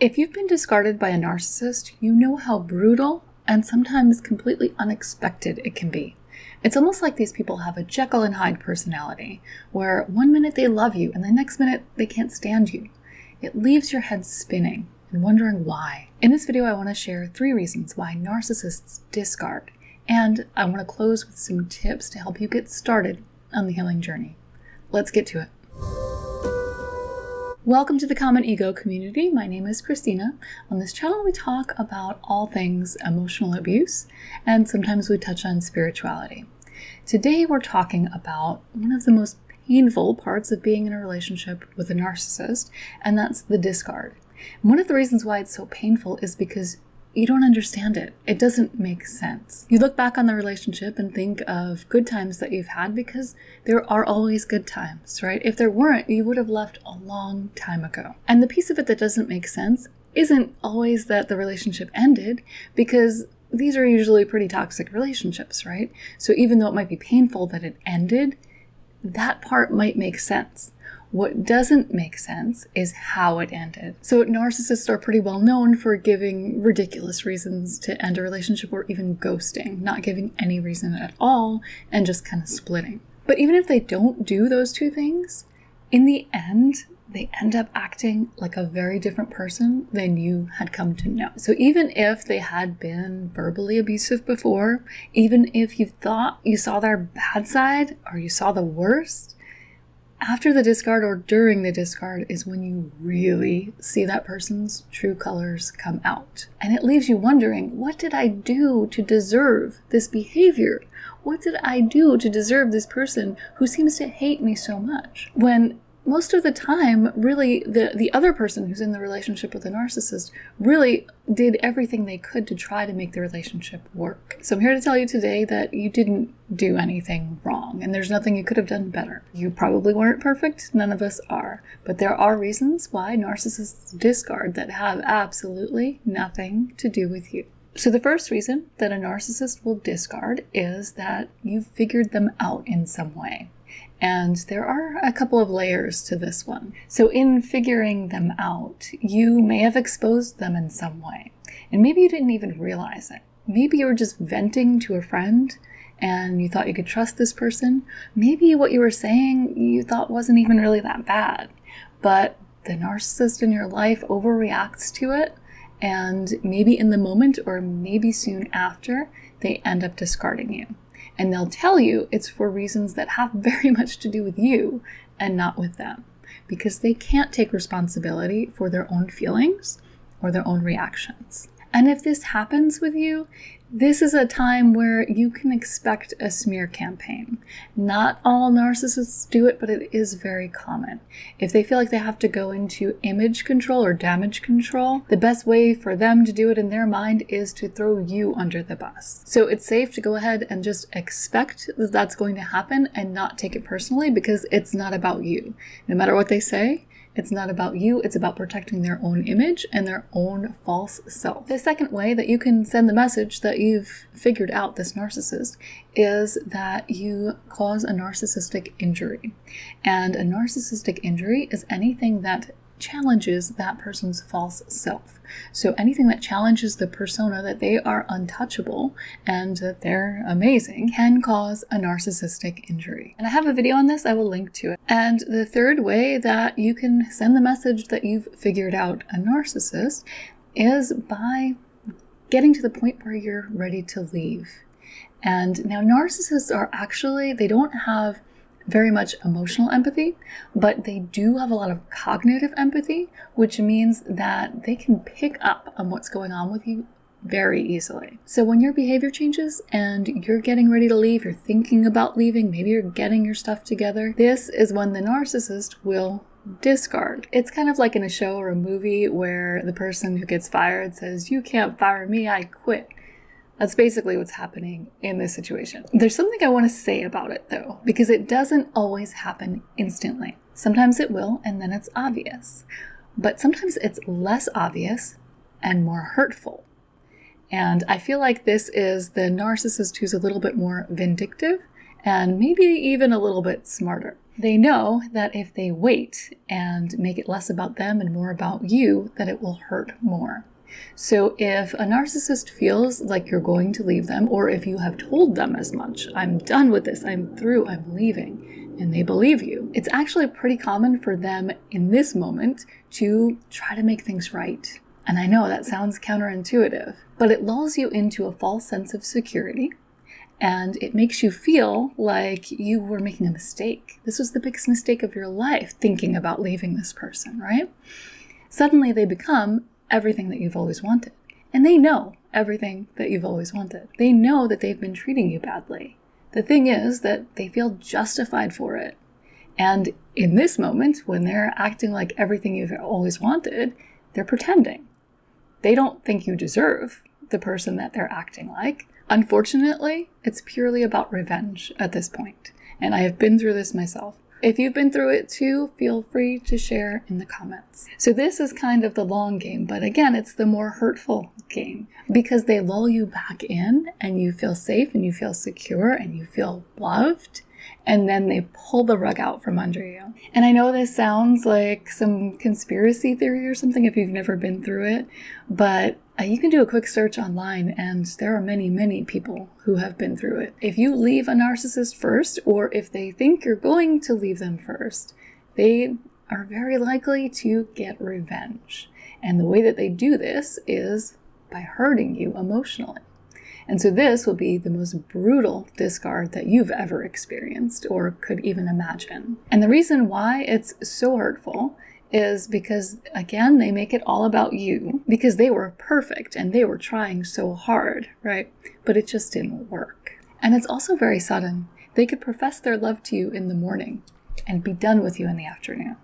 If you've been discarded by a narcissist, you know how brutal and sometimes completely unexpected it can be. It's almost like these people have a Jekyll and Hyde personality, where one minute they love you and the next minute they can't stand you. It leaves your head spinning and wondering why. In this video, I want to share 3 reasons why narcissists discard, and I want to close with some tips to help you get started on the healing journey. Let's get to it. Welcome to the Common Ego community. My name is Christina. On this channel, we talk about all things emotional abuse, and sometimes we touch on spirituality. Today, we're talking about one of the most painful parts of being in a relationship with a narcissist, and that's the discard. And one of the reasons why it's so painful is because you don't understand it. It doesn't make sense. You look back on the relationship and think of good times that you've had because there are always good times, right? If there weren't, you would have left a long time ago. And the piece of it that doesn't make sense isn't always that the relationship ended, because these are usually pretty toxic relationships, right? So even though it might be painful that it ended, that part might make sense. What doesn't make sense is how it ended. So narcissists are pretty well known for giving ridiculous reasons to end a relationship, or even ghosting, not giving any reason at all and just kind of splitting. But even if they don't do those 2 things, in the end, they end up acting like a very different person than you had come to know. So even if they had been verbally abusive before, even if you thought you saw their bad side or you saw the worst, after the discard or during the discard is when you really see that person's true colors come out. And it leaves you wondering, what did I do to deserve this behavior? What did I do to deserve this person who seems to hate me so much? When most of the time, really, the other person who's in the relationship with a narcissist really did everything they could to try to make the relationship work. So I'm here to tell you today that you didn't do anything wrong, and there's nothing you could have done better. You probably weren't perfect, none of us are, but there are reasons why narcissists discard that have absolutely nothing to do with you. So the first reason that a narcissist will discard is that you've figured them out in some way. And there are a couple of layers to this one. So in figuring them out, you may have exposed them in some way. And maybe you didn't even realize it. Maybe you were just venting to a friend and you thought you could trust this person. Maybe what you were saying you thought wasn't even really that bad. But the narcissist in your life overreacts to it. And maybe in the moment or maybe soon after, they end up discarding you. And they'll tell you it's for reasons that have very much to do with you and not with them, because they can't take responsibility for their own feelings or their own reactions. And if this happens with you, this is a time where you can expect a smear campaign. Not all narcissists do it, but it is very common. If they feel like they have to go into image control or damage control, the best way for them to do it in their mind is to throw you under the bus. So it's safe to go ahead and just expect that that's going to happen and not take it personally, because it's not about you. No matter what they say, it's not about you, it's about protecting their own image and their own false self. The second way that you can send the message that you've figured out this narcissist is that you cause a narcissistic injury. And a narcissistic injury is anything that challenges that person's false self. So anything that challenges the persona that they are untouchable and that they're amazing can cause a narcissistic injury. And I have a video on this, I will link to it. And the third way that you can send the message that you've figured out a narcissist is by getting to the point where you're ready to leave. And now narcissists are actually, they don't have very much emotional empathy, but they do have a lot of cognitive empathy, which means that they can pick up on what's going on with you very easily. So when your behavior changes and you're getting ready to leave, you're thinking about leaving, maybe you're getting your stuff together, this is when the narcissist will discard. It's kind of like in a show or a movie where the person who gets fired says, "You can't fire me, I quit." That's basically what's happening in this situation. There's something I want to say about it though, because it doesn't always happen instantly. Sometimes it will, and then it's obvious. But sometimes it's less obvious and more hurtful. And I feel like this is the narcissist who's a little bit more vindictive and maybe even a little bit smarter. They know that if they wait and make it less about them and more about you, that it will hurt more. So if a narcissist feels like you're going to leave them, or if you have told them as much, I'm done with this, I'm through, I'm leaving, and they believe you, it's actually pretty common for them in this moment to try to make things right. And I know that sounds counterintuitive, but it lulls you into a false sense of security, and it makes you feel like you were making a mistake. This was the biggest mistake of your life, thinking about leaving this person, right? Suddenly they become everything that you've always wanted. And they know everything that you've always wanted. They know that they've been treating you badly. The thing is that they feel justified for it. And in this moment, when they're acting like everything you've always wanted, they're pretending. They don't think you deserve the person that they're acting like. Unfortunately, it's purely about revenge at this point. And I have been through this myself. If you've been through it too, feel free to share in the comments. So this is kind of the long game, but again, it's the more hurtful game because they lull you back in and you feel safe and you feel secure and you feel loved, and then they pull the rug out from under you. And I know this sounds like some conspiracy theory or something if you've never been through it, but you can do a quick search online and there are many, many people who have been through it. If you leave a narcissist first, or if they think you're going to leave them first, they are very likely to get revenge. And the way that they do this is by hurting you emotionally. And so this will be the most brutal discard that you've ever experienced or could even imagine. And the reason why it's so hurtful is because, again, they make it all about you because they were perfect and they were trying so hard, right? But it just didn't work. And it's also very sudden. They could profess their love to you in the morning and be done with you in the afternoon.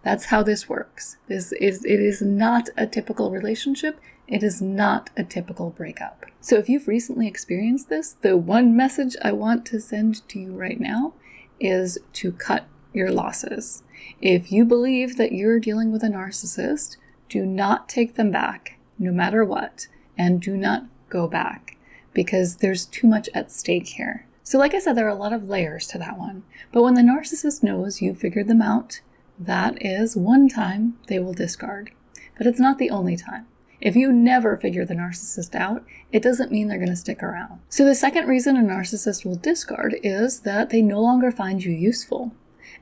That's how this works. It is not a typical relationship. It is not a typical breakup. So if you've recently experienced this, the one message I want to send to you right now is to cut your losses. If you believe that you're dealing with a narcissist, do not take them back, no matter what, and do not go back, because there's too much at stake here. So like I said, there are a lot of layers to that one. But when the narcissist knows you've figured them out, that is one time they will discard. But it's not the only time. If you never figure the narcissist out, it doesn't mean they're going to stick around. So the second reason a narcissist will discard is that they no longer find you useful.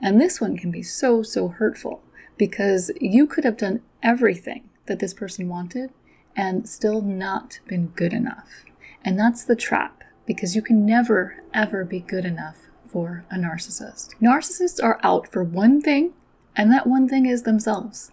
And this one can be so, so hurtful because you could have done everything that this person wanted and still not been good enough. And that's the trap, because you can never, ever be good enough for a narcissist. Narcissists are out for one thing, and that one thing is themselves.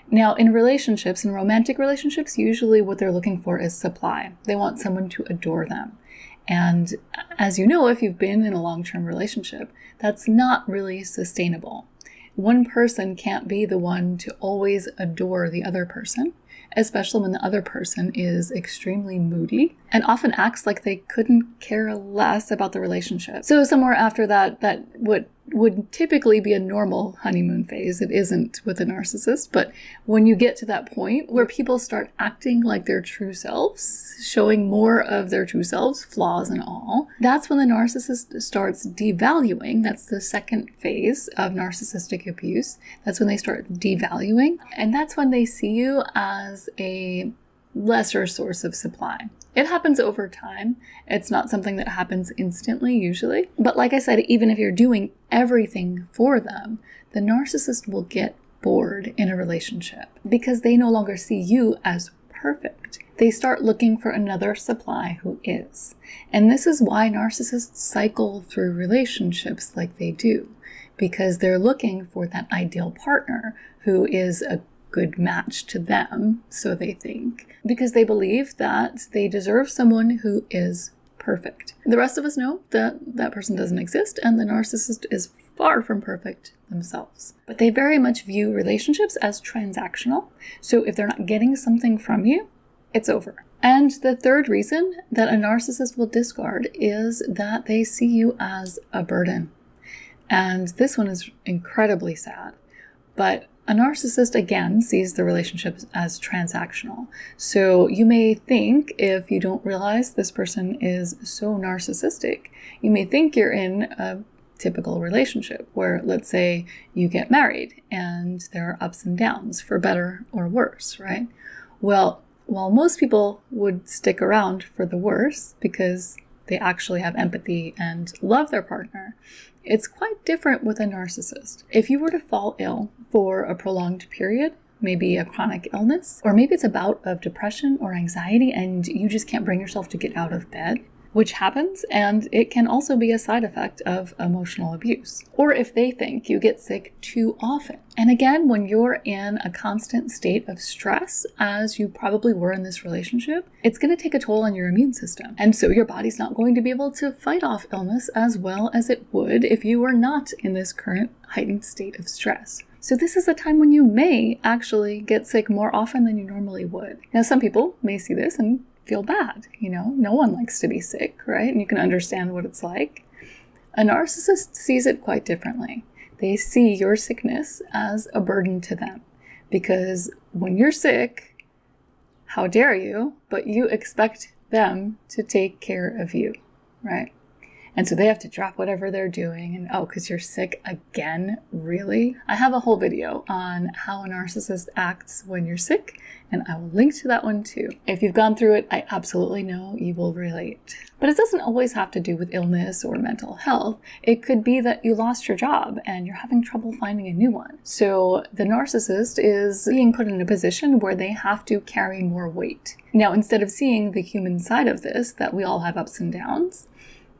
Now, in relationships, in romantic relationships, usually what they're looking for is supply. They want someone to adore them. And as you know, if you've been in a long-term relationship, that's not really sustainable. One person can't be the one to always adore the other person, especially when the other person is extremely moody and often acts like they couldn't care less about the relationship. So somewhere after that would typically be a normal honeymoon phase. It isn't with a narcissist, but when you get to that point where people start acting like their true selves, showing more of their true selves, flaws and all, that's when the narcissist starts devaluing. That's the second phase of narcissistic abuse. That's when they start devaluing, and that's when they see you as a lesser source of supply. It happens over time. It's not something that happens instantly usually. But like I said, even if you're doing everything for them, the narcissist will get bored in a relationship because they no longer see you as perfect. They start looking for another supply who is. And this is why narcissists cycle through relationships like they do, because they're looking for that ideal partner who is a good match to them, so they think, because they believe that they deserve someone who is perfect. The rest of us know that that person doesn't exist, and the narcissist is far from perfect themselves. But they very much view relationships as transactional, so if they're not getting something from you, it's over. And the third reason that a narcissist will discard is that they see you as a burden. And this one is incredibly sad, but a narcissist, again, sees the relationship as transactional. So you may think, if you don't realize this person is so narcissistic, you may think you're in a typical relationship where, let's say, you get married and there are ups and downs for better or worse, right? Well, while most people would stick around for the worse because they actually have empathy and love their partner, it's quite different with a narcissist. If you were to fall ill for a prolonged period, maybe a chronic illness, or maybe it's a bout of depression or anxiety and you just can't bring yourself to get out of bed, which happens, and it can also be a side effect of emotional abuse. Or if they think you get sick too often. And again, when you're in a constant state of stress, as you probably were in this relationship, it's going to take a toll on your immune system. And so your body's not going to be able to fight off illness as well as it would if you were not in this current heightened state of stress. So this is a time when you may actually get sick more often than you normally would. Now, some people may see this and feel bad. No one likes to be sick, right? And you can understand what it's like. A narcissist sees it quite differently. They see your sickness as a burden to them because when you're sick, how dare you, but you expect them to take care of you, right? And so they have to drop whatever they're doing and, oh, because you're sick again? Really? I have a whole video on how a narcissist acts when you're sick, and I will link to that one too. If you've gone through it, I absolutely know you will relate. But it doesn't always have to do with illness or mental health. It could be that you lost your job and you're having trouble finding a new one. So the narcissist is being put in a position where they have to carry more weight. Now, instead of seeing the human side of this, that we all have ups and downs,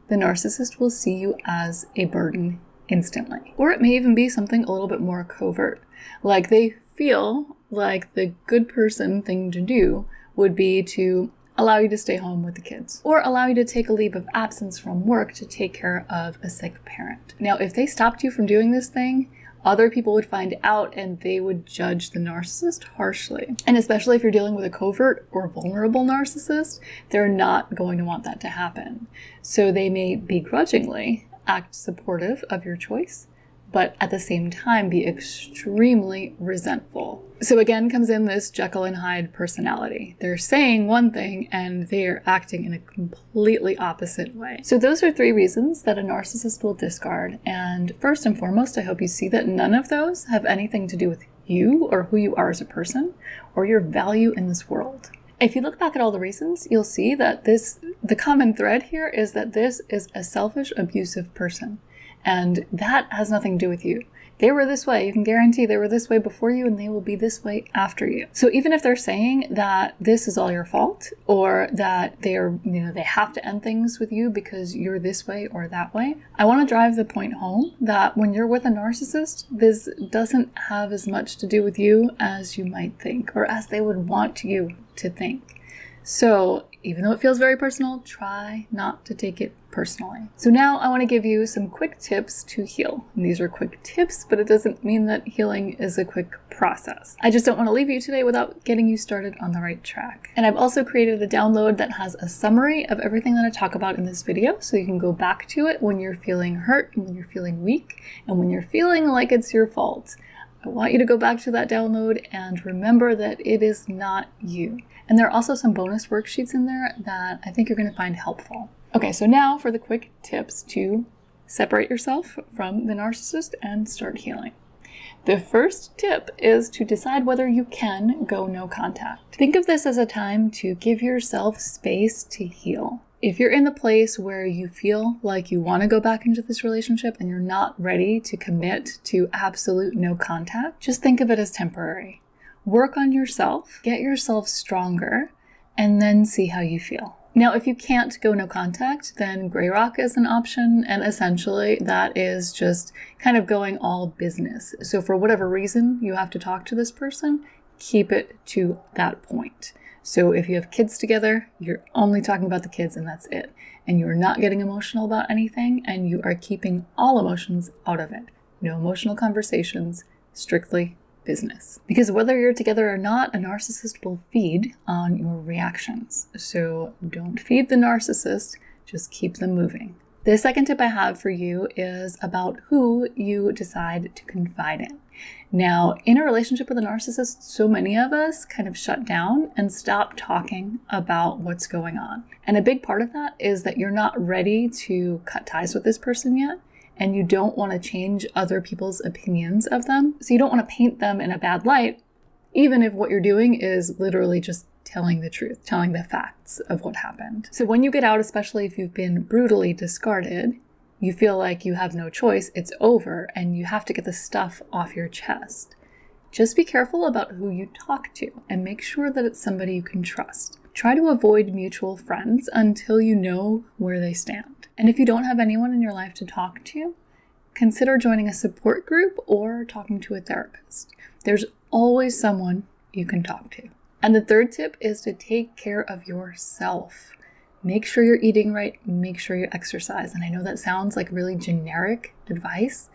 the narcissist will see you as a burden instantly. Or it may even be something a little bit more covert. Like they feel like the good person thing to do would be to allow you to stay home with the kids, or allow you to take a leave of absence from work to take care of a sick parent. Now, if they stopped you from doing this thing, other people would find out and they would judge the narcissist harshly. And especially if you're dealing with a covert or vulnerable narcissist, they're not going to want that to happen. So they may begrudgingly act supportive of your choice, but at the same time be extremely resentful. So again comes in this Jekyll and Hyde personality. They're saying one thing and they're acting in a completely opposite way. So those are 3 reasons that a narcissist will discard. And first and foremost, I hope you see that none of those have anything to do with you or who you are as a person or your value in this world. If you look back at all the reasons, you'll see that the common thread here is that this is a selfish, abusive person. And that has nothing to do with you. They were this way. You can guarantee they were this way before you and they will be this way after you. So even if they're saying that this is all your fault or that they have to end things with you because you're this way or that way, I want to drive the point home that when you're with a narcissist, this doesn't have as much to do with you as you might think or as they would want you to think. So even though it feels very personal, try not to take it personally. So now I want to give you some quick tips to heal. And these are quick tips, but it doesn't mean that healing is a quick process. I just don't want to leave you today without getting you started on the right track. And I've also created a download that has a summary of everything that I talk about in this video, so you can go back to it when you're feeling hurt, and when you're feeling weak, and when you're feeling like it's your fault. I want you to go back to that download and remember that it is not you. And there are also some bonus worksheets in there that I think you're going to find helpful. Okay, so now for the quick tips to separate yourself from the narcissist and start healing. The first tip is to decide whether you can go no contact. Think of this as a time to give yourself space to heal. If you're in the place where you feel like you want to go back into this relationship and you're not ready to commit to absolute no contact, just think of it as temporary. Work on yourself, get yourself stronger, and then see how you feel. Now, if you can't go no contact, then Grey Rock is an option, and essentially that is just kind of going all business. So for whatever reason you have to talk to this person, keep it to that point. So if you have kids together, you're only talking about the kids and that's it. And you're not getting emotional about anything, and you are keeping all emotions out of it. No emotional conversations, strictly business. Because whether you're together or not, a narcissist will feed on your reactions. So don't feed the narcissist, just keep them moving. The second tip I have for you is about who you decide to confide in. Now, in a relationship with a narcissist, so many of us kind of shut down and stop talking about what's going on. And a big part of that is that you're not ready to cut ties with this person yet. and you don't want to change other people's opinions of them. So you don't want to paint them in a bad light, even if what you're doing is literally just telling the truth, telling the facts of what happened. So when you get out, especially if you've been brutally discarded, you feel like you have no choice, it's over, and you have to get the stuff off your chest. Just be careful about who you talk to and make sure that it's somebody you can trust. Try to avoid mutual friends until you know where they stand. And if you don't have anyone in your life to talk to, consider joining a support group or talking to a therapist. There's always someone you can talk to. And the third tip is to take care of yourself. Make sure you're eating right, make sure you exercise. And I know that sounds like really generic advice,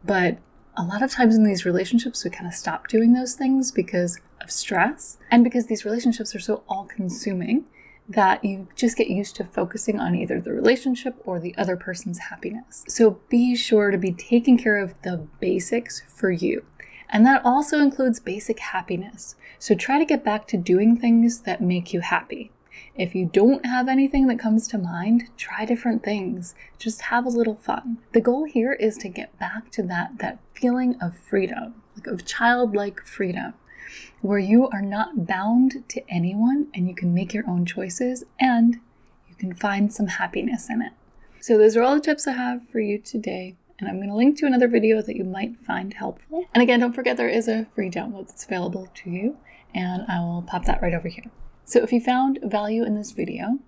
but a lot of times in these relationships, we kind of stop doing those things because of stress and because these relationships are so all-consuming that you just get used to focusing on either the relationship or the other person's happiness. So be sure to be taking care of the basics for you. And that also includes basic happiness. So try to get back to doing things that make you happy. If you don't have anything that comes to mind, try different things. Just have a little fun. The goal here is to get back to that feeling of freedom, like of childlike freedom, where you are not bound to anyone and you can make your own choices and you can find some happiness in it. So those are all the tips I have for you today. And I'm going to link to another video that you might find helpful. And again, don't forget there is a free download that's available to you, and I will pop that right over here. So if you found value in this video,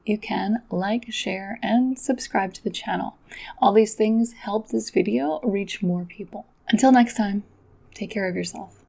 you can like, share, and subscribe to the channel. All these things help this video reach more people. Until next time, take care of yourself.